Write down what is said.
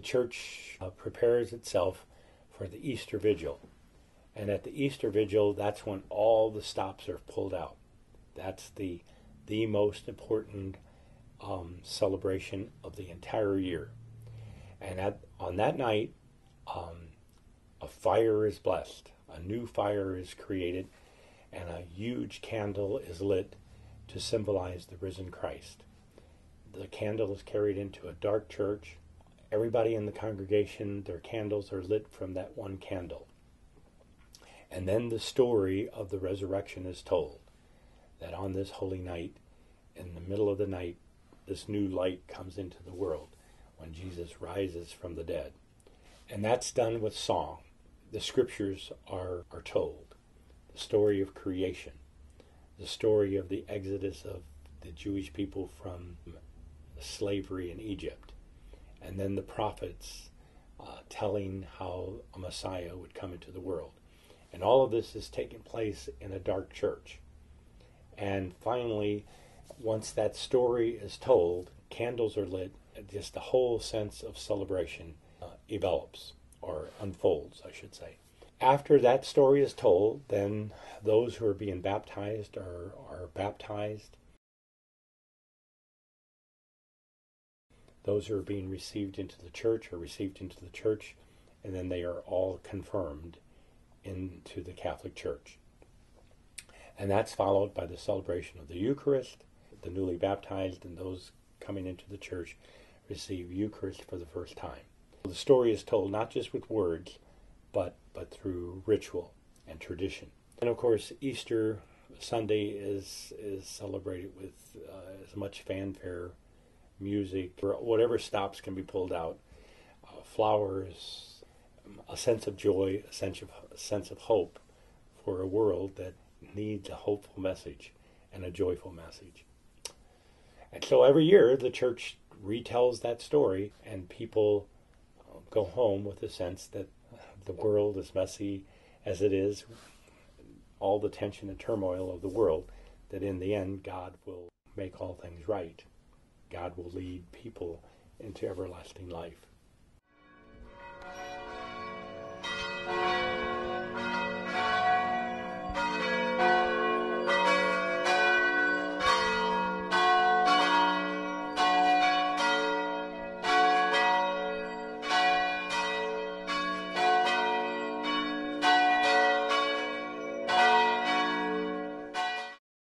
church prepares itself for the Easter Vigil. And at the Easter Vigil, that's when all the stops are pulled out. That's the most important celebration of the entire year. And on that night, a fire is blessed. A new fire is created, and a huge candle is lit to symbolize the risen Christ. The candle is carried into a dark church. Everybody in the congregation, their candles are lit from that one candle. And then the story of the resurrection is told, that on this holy night, in the middle of the night, this new light comes into the world when Jesus rises from the dead. And that's done with song. The scriptures are told. The story of creation, the story of the exodus of the Jewish people from slavery in Egypt, and then the prophets telling how a Messiah would come into the world. And all of this is taking place in a dark church. And finally, once that story is told, candles are lit, just the whole sense of celebration develops, or unfolds, I should say. After that story is told, then those who are being baptized are baptized. Those who are being received into the church are received into the church, and then they are all confirmed into the Catholic Church. And that's followed by the celebration of the Eucharist. The newly baptized and those coming into the church receive Eucharist for the first time. The story is told not just with words, but through ritual and tradition. And of course, Easter Sunday is celebrated with as much fanfare, music, or whatever stops can be pulled out, flowers, a sense of joy, a sense of hope for a world that needs a hopeful message and a joyful message. And so every year the church retells that story, and people go home with a sense that the world, as messy as it is, all the tension and turmoil of the world, that in the end God will make all things right. God will lead people into everlasting life.